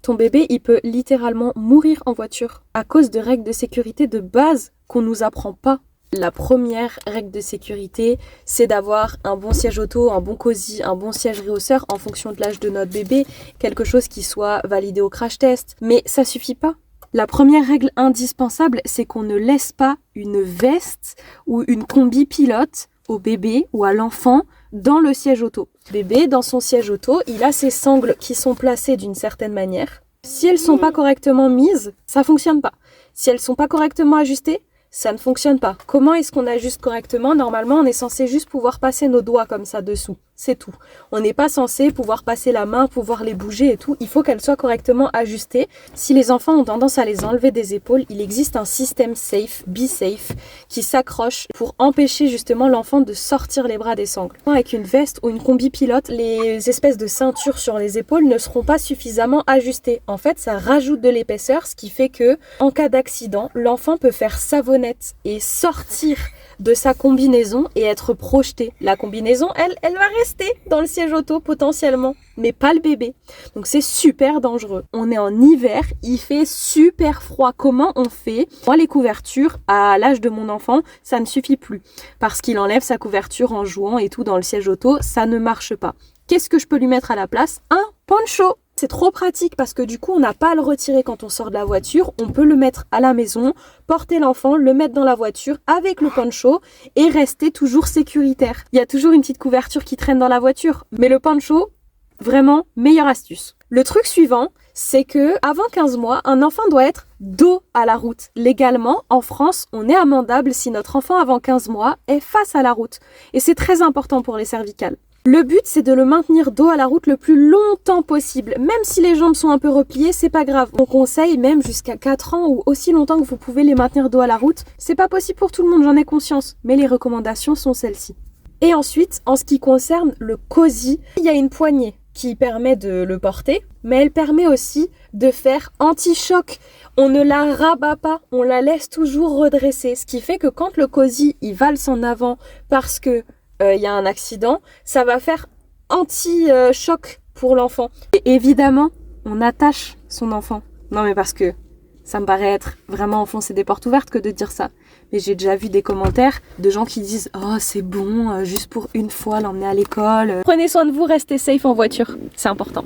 ton bébé, il peut littéralement mourir en voiture à cause de règles de sécurité de base qu'on nous apprend pas. La première règle de sécurité, c'est d'avoir un bon siège auto, un bon cosy, un bon siège réhausseur en fonction de l'âge de notre bébé, quelque chose qui soit validé au crash test. Mais ça suffit pas. La première règle indispensable, c'est qu'on ne laisse pas une veste ou une combi pilote au bébé ou à l'enfant dans le siège auto. Le bébé, dans son siège auto, il a ses sangles qui sont placées d'une certaine manière. Si elles sont pas correctement mises, ça fonctionne pas. Si elles sont pas correctement ajustées, ça ne fonctionne pas. Comment est-ce qu'on ajuste correctement? Normalement, on est censé juste pouvoir passer nos doigts comme ça dessous. C'est tout. On n'est pas censé pouvoir passer la main, pouvoir les bouger et tout. Il faut qu'elles soient correctement ajustées. Si les enfants ont tendance à les enlever des épaules, il existe un système safe, be safe, qui s'accroche pour empêcher justement l'enfant de sortir les bras des sangles. Avec une veste ou une combi pilote, les espèces de ceintures sur les épaules ne seront pas suffisamment ajustées. En fait, ça rajoute de l'épaisseur, ce qui fait que, en cas d'accident, l'enfant peut faire savonnette et sortir de sa combinaison et être projeté. La combinaison, elle va rester dans le siège auto potentiellement, mais pas le bébé. Donc c'est super dangereux. On est en hiver, il fait super froid. Comment on fait? Moi, les couvertures, à l'âge de mon enfant, ça ne suffit plus. Parce qu'il enlève sa couverture en jouant et tout dans le siège auto, ça ne marche pas. Qu'est-ce que je peux lui mettre à la place? Un poncho! C'est trop pratique parce que du coup, on n'a pas à le retirer quand on sort de la voiture. On peut le mettre à la maison, porter l'enfant, le mettre dans la voiture avec le poncho et rester toujours sécuritaire. Il y a toujours une petite couverture qui traîne dans la voiture. Mais le poncho, vraiment, meilleure astuce. Le truc suivant, c'est que avant 15 mois, un enfant doit être dos à la route. Légalement, en France, on est amendable si notre enfant avant 15 mois est face à la route. Et c'est très important pour les cervicales. Le but, c'est de le maintenir dos à la route le plus longtemps possible. Même si les jambes sont un peu repliées, c'est pas grave. On conseille même jusqu'à 4 ans ou aussi longtemps que vous pouvez les maintenir dos à la route. C'est pas possible pour tout le monde, j'en ai conscience. Mais les recommandations sont celles-ci. Et ensuite, en ce qui concerne le cosy, il y a une poignée qui permet de le porter, mais elle permet aussi de faire anti-choc. On ne la rabat pas, on la laisse toujours redresser. Ce qui fait que quand le cosy, il valse en avant parce que il y a un accident, ça va faire anti-choc pour l'enfant. Et évidemment, on attache son enfant. Non mais parce que ça me paraît être vraiment enfoncer des portes ouvertes que de dire ça. Mais j'ai déjà vu des commentaires de gens qui disent « Oh, c'est bon, juste pour une fois l'emmener à l'école. » Prenez soin de vous, restez safe en voiture. C'est important.